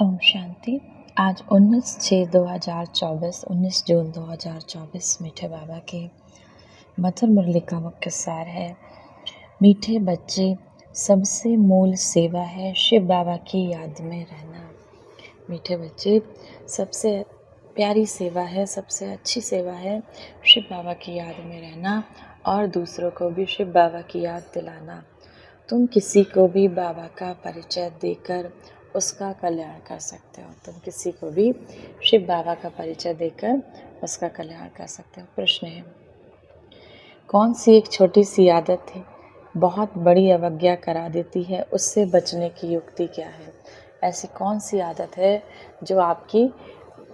ओम शांति। आज 19/6/2024 19 जून 2024 मीठे बाबा के मधुर मुरली का मुख्य सार है। मीठे बच्चे, सबसे मूल सेवा है शिव बाबा की याद में रहना। मीठे बच्चे, सबसे प्यारी सेवा है, सबसे अच्छी सेवा है शिव बाबा की याद में रहना और दूसरों को भी शिव बाबा की याद दिलाना। तुम किसी को भी बाबा का परिचय देकर उसका कल्याण कर सकते हो। तुम किसी को भी शिव बाबा का परिचय देकर उसका कल्याण कर सकते हो। प्रश्न है, कौन सी एक छोटी सी आदत है बहुत बड़ी अवज्ञा करा देती है, उससे बचने की युक्ति क्या है? ऐसी कौन सी आदत है जो आपकी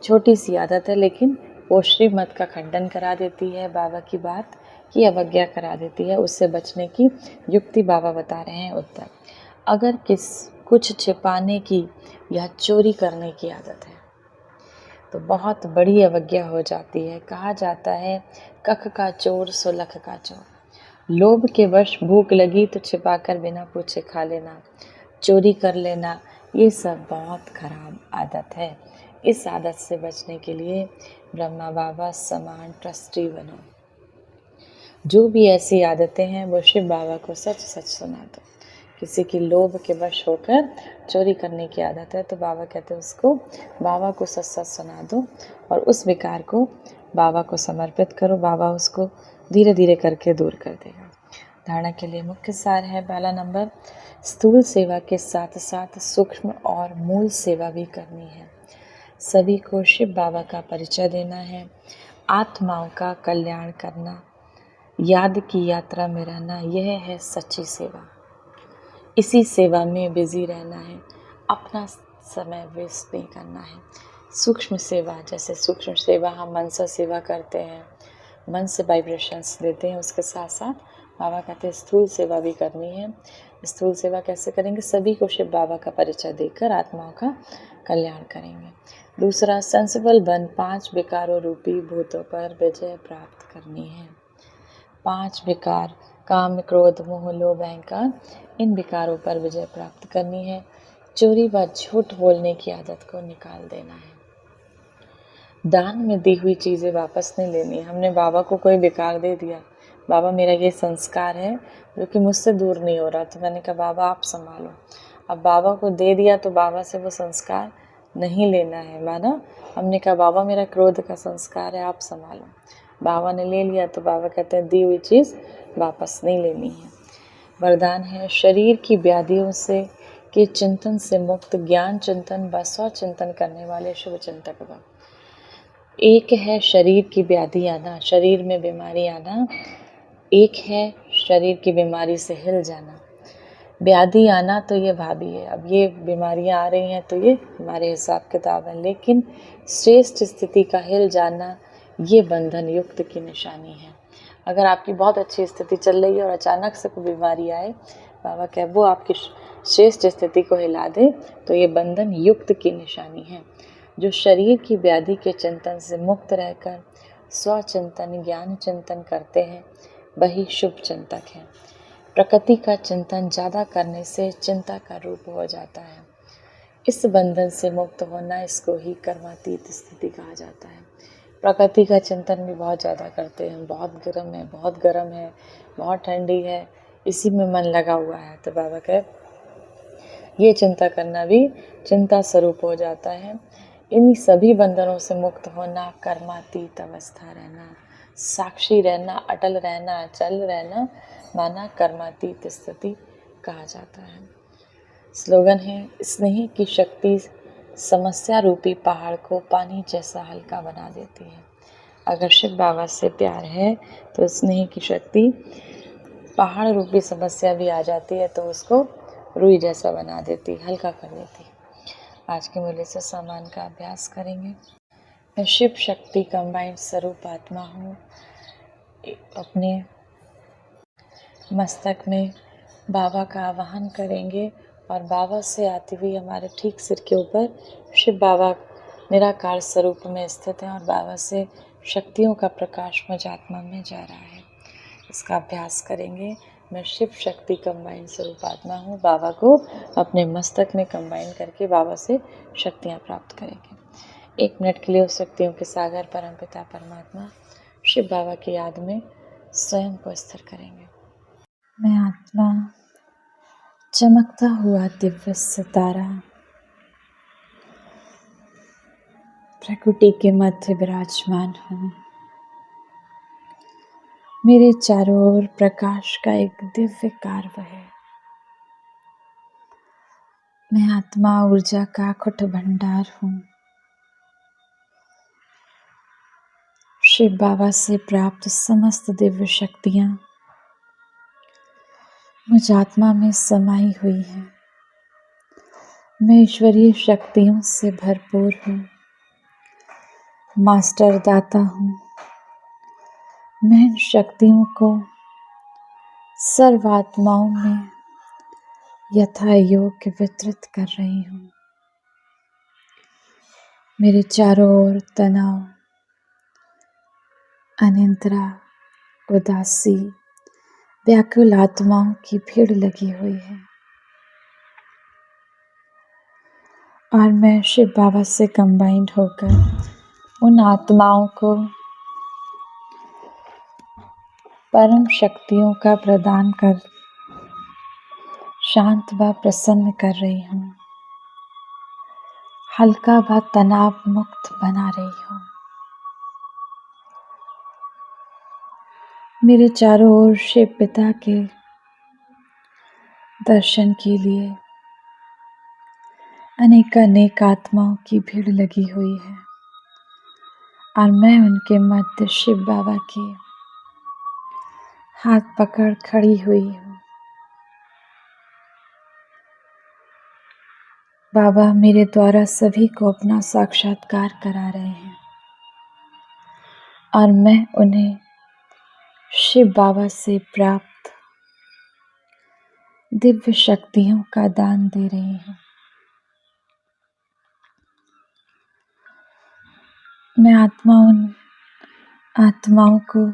छोटी सी आदत है लेकिन वो श्रीमत का खंडन करा देती है, बाबा की बात की अवज्ञा करा देती है, उससे बचने की युक्ति बाबा बता रहे हैं। उत्तर, अगर कुछ छिपाने की या चोरी करने की आदत है तो बहुत बड़ी अवज्ञा हो जाती है। कहा जाता है, कख का चोर सो लख का चोर। लोभ के वश भूख लगी तो छिपाकर बिना पूछे खा लेना, चोरी कर लेना, ये सब बहुत खराब आदत है। इस आदत से बचने के लिए ब्रह्मा बाबा समान ट्रस्टी बनो। जो भी ऐसी आदतें हैं वो शिव बाबा को सच सच सुना दो। किसी की लोभ के वश होकर चोरी करने की आदत है तो बाबा कहते हैं उसको बाबा को सच सच सुना दो और उस विकार को बाबा को समर्पित करो। बाबा उसको धीरे धीरे करके दूर कर देगा। धारणा के लिए मुख्य सार है, पहला नंबर, स्थूल सेवा के साथ साथ सूक्ष्म और मूल सेवा भी करनी है। सभी को शिव बाबा का परिचय देना है, आत्माओं का कल्याण करना, याद की यात्रा में रहना, यह है सच्ची सेवा। इसी सेवा में बिजी रहना है, अपना समय वेस्ट नहीं करना है। सूक्ष्म सेवा, जैसे सूक्ष्म सेवा हम मन से सेवा करते हैं, मन से वाइब्रेशंस देते हैं, उसके साथ साथ बाबा कहते हैं स्थूल सेवा भी करनी है। स्थूल सेवा कैसे करेंगे? सभी को शिव बाबा का परिचय देकर आत्माओं का कल्याण करेंगे। दूसरा, सेंसिबल बन 5 विकारों रूपी भूतों पर विजय प्राप्त करनी है। 5 विकार, काम, क्रोध, मोह, लोभ, अहंकार, इन विकारों पर विजय प्राप्त करनी है। चोरी व झूठ बोलने की आदत को निकाल देना है। दान में दी हुई चीज़ें वापस नहीं लेनी। हमने बाबा को कोई विकार दे दिया, बाबा मेरा ये संस्कार है जो कि मुझसे दूर नहीं हो रहा, तो मैंने कहा बाबा आप संभालो। अब बाबा को दे दिया तो बाबा से वो संस्कार नहीं लेना है। माना हमने कहा बाबा मेरा क्रोध का संस्कार है, आप संभालो। बाबा ने ले लिया तो बाबा कहते हैं दी हुई चीज़ वापस नहीं लेनी है। वरदान है, शरीर की व्याधियों से के चिंतन से मुक्त, ज्ञान चिंतन व स्व चिंतन करने वाले शुभ चिंतक बन। एक है शरीर की व्याधि आना, शरीर में बीमारी आना, एक है शरीर की बीमारी से हिल जाना। व्याधि आना तो ये भाभी है, अब ये बीमारियां आ रही हैं तो ये हमारे हिसाब किताब है, लेकिन श्रेष्ठ स्थिति का हिल जाना ये बंधन युक्त की निशानी है। अगर आपकी बहुत अच्छी स्थिति चल रही है और अचानक से कोई बीमारी आए, बाबा कहे वो आपकी श्रेष्ठ स्थिति को हिला दे, तो ये बंधन युक्त की निशानी है। जो शरीर की व्याधि के चिंतन से मुक्त रहकर स्वचिंतन, ज्ञान चिंतन करते हैं, वही शुभ चिंतक हैं। प्रकृति का चिंतन ज़्यादा करने से चिंता का रूप हो जाता है। इस बंधन से मुक्त होना, इसको ही कर्मातीत स्थिति कहा जाता है। प्रकृति का चिंतन भी बहुत ज़्यादा करते हैं, बहुत गर्म है, बहुत गर्म है, बहुत ठंडी है, इसी में मन लगा हुआ है, तो बाबा कहे ये चिंता करना भी चिंता स्वरूप हो जाता है। इन सभी बंधनों से मुक्त होना, कर्मातीत अवस्था रहना, साक्षी रहना, अटल रहना, अचल रहना, माना कर्मातीत स्थिति कहा जाता है। स्लोगन है, स्नेह की शक्ति समस्या रूपी पहाड़ को पानी जैसा हल्का बना देती है। अगर शिव बाबा से प्यार है तो स्नेह की शक्ति पहाड़ रूपी समस्या भी आ जाती है तो उसको रुई जैसा बना देती, हल्का कर देती। आज के मूल्य से सामान का अभ्यास करेंगे। मैं शिव शक्ति कंबाइंड स्वरूप आत्मा हूँ। अपने मस्तक में बाबा का आवाहन करेंगे और बाबा से आती हुई हमारे ठीक सिर के ऊपर शिव बाबा निराकार स्वरूप में स्थित हैं और बाबा से शक्तियों का प्रकाश मुझ आत्मा में जा रहा है। इसका अभ्यास करेंगे। मैं शिव शक्ति कंबाइंड स्वरूप आत्मा हूँ। बाबा को अपने मस्तक में कंबाइन करके बाबा से शक्तियाँ प्राप्त करेंगे। 1 मिनट के लिए उस शक्तियों के सागर परमपिता परमात्मा शिव बाबा की याद में स्वयं को स्थिर करेंगे। मैं आत्मा चमकता हुआ दिव्य सितारा प्रकृति के मध्य विराजमान हूँ। मेरे चारों ओर प्रकाश का एक दिव्य कार्य है। मैं आत्मा ऊर्जा का अखुट भंडार हूँ। शिव बाबा से प्राप्त समस्त दिव्य शक्तियाँ मुझ आत्मा में समाई हुई हैं। मैं ईश्वरीय शक्तियों से भरपूर हूँ। मास्टर दाता हूँ। मैं इन शक्तियों को सर्वात्माओं में यथा योग्य वितरित कर रही हूँ। मेरे चारों ओर तनाव, अनिद्रा, उदासी, व्याकुल आत्माओं की भीड़ लगी हुई है और मैं शिव बाबा से कंबाइंड होकर उन आत्माओं को परम शक्तियों का प्रदान कर शांत व प्रसन्न कर रही हूँ। हल्का व तनाव मुक्त बना रही हूँ। मेरे चारों ओर शिव पिता के दर्शन के लिए अनेक आत्माओं की भीड़ लगी हुई है और मैं उनके मध्य शिव बाबा के हाथ पकड़ खड़ी हुई हूँ। बाबा मेरे द्वारा सभी को अपना साक्षात्कार करा रहे हैं और मैं उन्हें शिव बाबा से प्राप्त दिव्य शक्तियों का दान दे रही हूँ। मैं आत्मा उन आत्माओं को